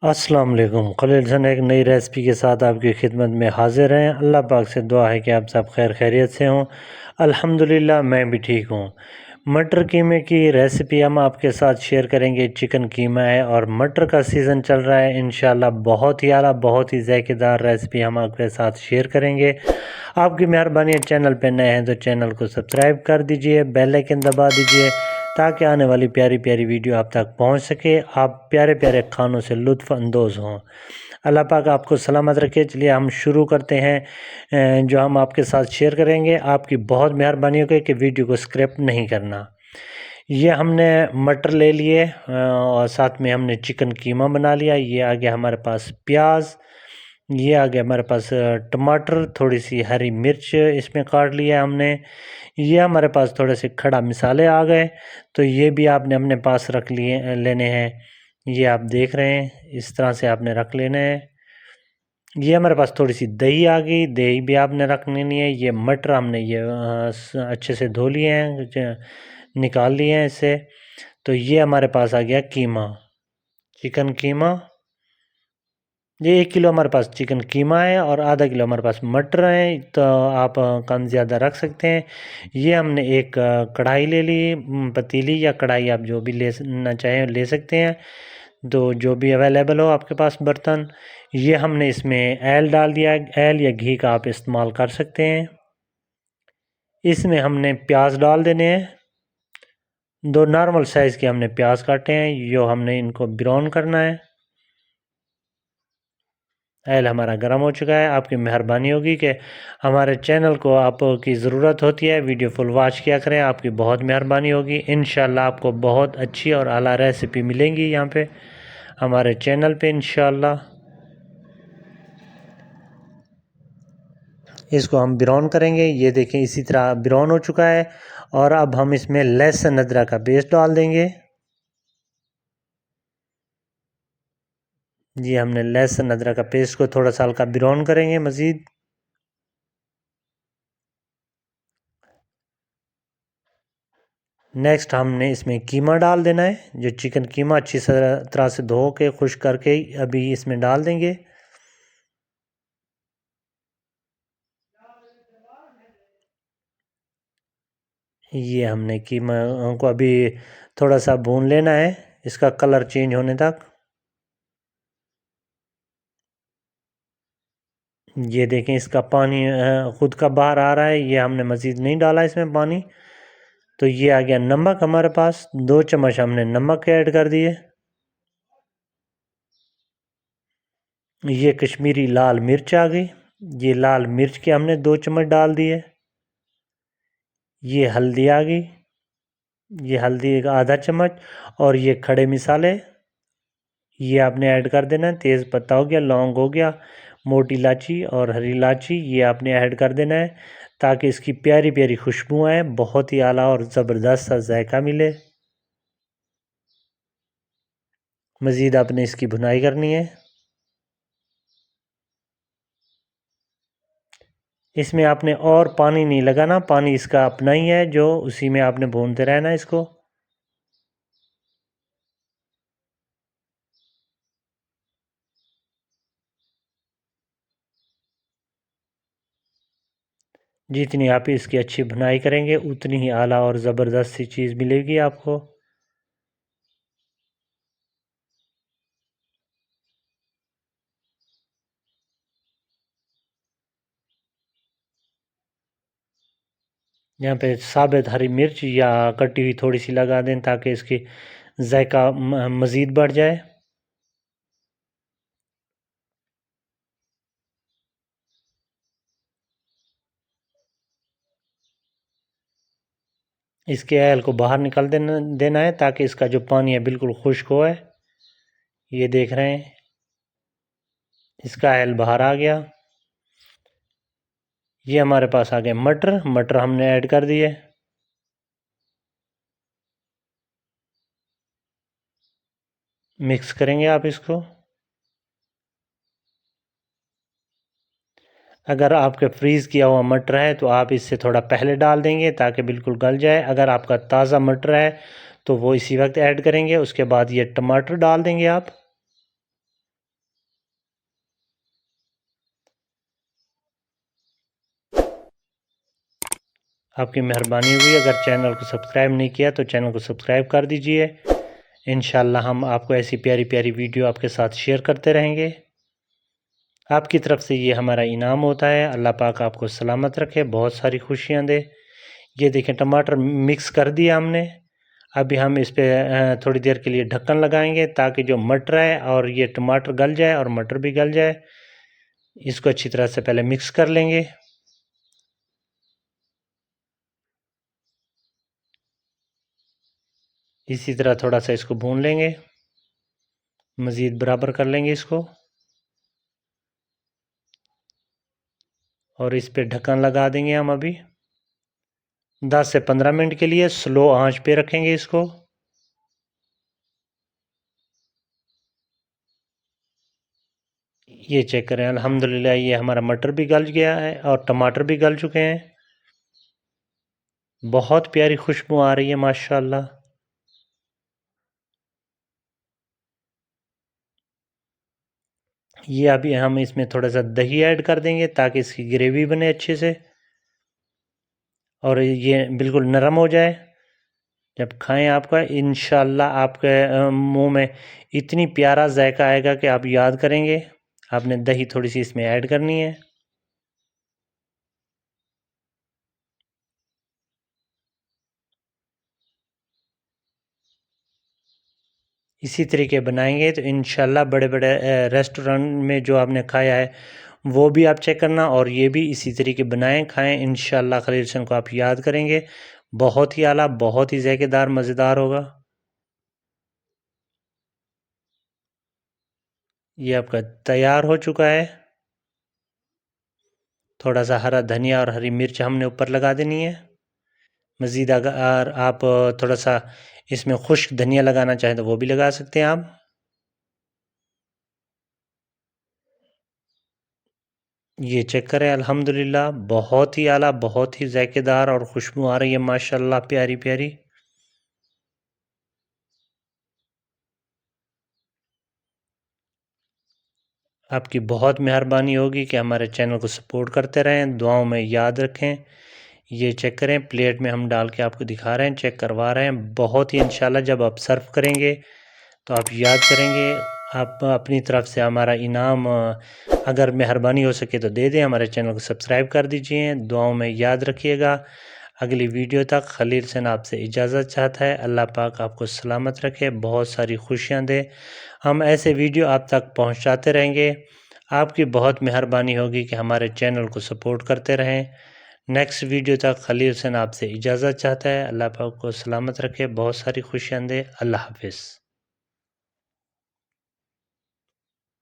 अस्सलाम वालेकुम। खलील हसन एक नई रेसिपी के साथ आपकी खिदमत में हाज़िर हैं। अल्लाह पाक से दुआ है कि आप सब खैर खैरियत से हों। अल्हम्दुलिल्लाह मैं भी ठीक हूँ। मटर कीमे की रेसिपी हम आपके साथ शेयर करेंगे। चिकन कीमा है और मटर का सीज़न चल रहा है। इंशाल्लाह बहुत ही आला, बहुत ही ज़ायकेदार रेसिपी हम आपके साथ शेयर करेंगे। आपकी मेहरबानी है, चैनल पे नए हैं तो चैनल को सब्सक्राइब कर दीजिए, बेल आइकन दबा दीजिए ताकि आने वाली प्यारी प्यारी वीडियो आप तक पहुंच सके, आप प्यारे प्यारे खानों से लुत्फ़ अंदोज़ हों। अल्लाह पाक आपको सलामत रखे। चलिए हम शुरू करते हैं। जो हम आपके साथ शेयर करेंगे, आपकी बहुत मेहरबानी होगी कि वीडियो को स्किप नहीं करना। ये हमने मटर ले लिए और साथ में हमने चिकन कीमा बना लिया। ये आ गया हमारे पास प्याज, ये आ गया हमारे पास टमाटर, थोड़ी सी हरी मिर्च इसमें काट लिया हमने। ये हमारे पास थोड़े से खड़ा मसाले आ गए, तो ये भी आपने अपने पास रख लिए लेने हैं। ये आप देख रहे हैं, इस तरह से आपने रख लेने हैं। ये हमारे पास थोड़ी सी दही आ गई, दही भी आपने रख लेनी है। ये मटर हमने ये अच्छे से धो लिए हैं, निकाल लिए हैं इससे। तो ये हमारे पास आ गया कीमा, चिकन कीमा। ये 1 किलो हमारे पास चिकन कीमा है और आधा किलो हमारे पास मटर हैं, तो आप कम ज़्यादा रख सकते हैं। ये हमने एक कढ़ाई ले ली, पतीली या कढ़ाई आप जो भी लेना चाहें ले सकते हैं, तो जो भी अवेलेबल हो आपके पास बर्तन। ये हमने इसमें ऑयल डाल दिया है, ऑयल या घी का आप इस्तेमाल कर सकते हैं। इसमें हमने प्याज डाल देने हैं। 2 नॉर्मल साइज़ के हमने प्याज काटे हैं, जो हमने इनको ब्राउन करना है। ऑयल हमारा गर्म हो चुका है। आपकी मेहरबानी होगी कि हमारे चैनल को आपकी ज़रूरत होती है, वीडियो फुल वॉच किया करें, आपकी बहुत मेहरबानी होगी। इंशाल्लाह आपको बहुत अच्छी और आला रेसिपी मिलेंगी यहाँ पे हमारे चैनल पे इंशाल्लाह। इसको हम ब्राउन करेंगे। ये देखें इसी तरह ब्राउन हो चुका है और अब हम इसमें लहसुन अदरक का पेस्ट डाल देंगे। जी हमने लहसुन अदरक का पेस्ट को थोड़ा सा हल्का ब्राउन करेंगे मज़ीद। नेक्स्ट हमने इसमें कीमा डाल देना है, जो चिकन कीमा अच्छी तरह से धो के खुश करके अभी इसमें डाल देंगे। ये हमने कीमा को अभी थोड़ा सा भून लेना है, इसका कलर चेंज होने तक। ये देखें इसका पानी ख़ुद का बाहर आ रहा है, ये हमने मज़ीद नहीं डाला इसमें पानी। तो ये आ गया नमक हमारे पास, 2 चम्मच हमने नमक ऐड कर दिए। ये कश्मीरी लाल मिर्च आ गई, ये लाल मिर्च के हमने 2 चम्मच डाल दिए। ये हल्दी आ गई, ये हल्दी का आधा चम्मच। और ये खड़े मसाले ये आपने ऐड कर देना है। तेज़ पत्ता हो गया, लौंग हो गया, मोटी इलायची और हरी इलायची ये आपने ऐड कर देना है ताकि इसकी प्यारी प्यारी खुशबू आए, बहुत ही आला और ज़बरदस्त सा जायका मिले। मज़ीद आपने इसकी भुनाई करनी है। इसमें आपने और पानी नहीं लगाना, पानी इसका अपना ही है, जो उसी में आपने भूनते रहना इसको। जितनी आप इसकी अच्छी भुनाई करेंगे उतनी ही आला और ज़बरदस्त सी चीज़ मिलेगी आपको। यहाँ पे साबित हरी मिर्च या कटी हुई थोड़ी सी लगा दें ताकि इसकी जायका मज़ीद बढ़ जाए। इसके ऑयल को बाहर निकल देना है ताकि इसका जो पानी है बिल्कुल खुश्क हो है। ये देख रहे हैं इसका ऑयल बाहर आ गया। ये हमारे पास आ गए मटर, मटर हमने ऐड कर दिए। मिक्स करेंगे आप इसको। अगर आपके फ्रीज़ किया हुआ मटर है तो आप इससे थोड़ा पहले डाल देंगे ताकि बिल्कुल गल जाए। अगर आपका ताज़ा मटर है तो वो इसी वक्त ऐड करेंगे। उसके बाद ये टमाटर डाल देंगे आप। आपकी मेहरबानी होगी। अगर चैनल को सब्सक्राइब नहीं किया तो चैनल को सब्सक्राइब कर दीजिए। इंशाल्लाह हम आपको ऐसी प्यारी प्यारी वीडियो आपके साथ शेयर करते रहेंगे। आपकी तरफ से ये हमारा इनाम होता है। अल्लाह पाक आपको सलामत रखे, बहुत सारी खुशियाँ दे। ये देखें टमाटर मिक्स कर दिया हमने। अभी हम इस पे थोड़ी देर के लिए ढक्कन लगाएंगे ताकि जो मटर है और ये टमाटर गल जाए और मटर भी गल जाए। इसको अच्छी तरह से पहले मिक्स कर लेंगे। इसी तरह थोड़ा सा इसको भून लेंगे, मज़ीद बराबर कर लेंगे इसको और इस पे ढक्कन लगा देंगे हम अभी 10 से 15 मिनट के लिए स्लो आंच पे रखेंगे इसको। ये चेक करें, अल्हम्दुलिल्लाह ये हमारा मटर भी गल गया है और टमाटर भी गल चुके हैं। बहुत प्यारी खुशबू आ रही है माशाल्लाह। ये अभी हम इसमें थोड़ा सा दही ऐड कर देंगे ताकि इसकी ग्रेवी बने अच्छे से और ये बिल्कुल नरम हो जाए। जब खाएं आपका इंशाल्लाह आपके मुंह में इतनी प्यारा जायका आएगा कि आप याद करेंगे। आपने दही थोड़ी सी इसमें ऐड करनी है। इसी तरीके बनाएंगे तो इंशाल्लाह बड़े बड़े रेस्टोरेंट में जो आपने खाया है वो भी आप चेक करना और ये भी इसी तरीके बनाएं खाएं। इंशाल्लाह खलील हसन को आप याद करेंगे। बहुत ही आला, बहुत ही ज़ायकेदार, मज़ेदार होगा। ये आपका तैयार हो चुका है। थोड़ा सा हरा धनिया और हरी मिर्च हमने ऊपर लगा देनी है। मज़ीद अगर आप थोड़ा सा इसमें खुश्क धनिया लगाना चाहें तो वो भी लगा सकते हैं आप। ये चेक करें, अल्हम्दुलिल्लाह बहुत ही आला, बहुत ही ज़ायकेदार और खुशबू आ रही है माशाल्लाह प्यारी प्यारी। आपकी बहुत मेहरबानी होगी कि हमारे चैनल को सपोर्ट करते रहें, दुआओं में याद रखें। ये चेक करें, प्लेट में हम डाल के आपको दिखा रहे हैं, चेक करवा रहे हैं। बहुत ही इंशाल्लाह जब आप सर्व करेंगे तो आप याद करेंगे। आप अपनी तरफ से हमारा इनाम अगर मेहरबानी हो सके तो दे दें। हमारे चैनल को सब्सक्राइब कर दीजिए, दुआओं में याद रखिएगा। अगली वीडियो तक खलील हसन आपसे इजाज़त चाहता है। अल्लाह पाक आपको सलामत रखे, बहुत सारी खुशियाँ दे। हम ऐसे वीडियो आप तक पहुँचाते रहेंगे। आपकी बहुत मेहरबानी होगी कि हमारे चैनल को सपोर्ट करते रहें। नेक्स्ट वीडियो तक खलील हसन आपसे इजाज़त चाहता है। अल्लाह पाक को सलामत रखे, बहुत सारी खुशियाँ दे। अल्लाह हाफ़िज़।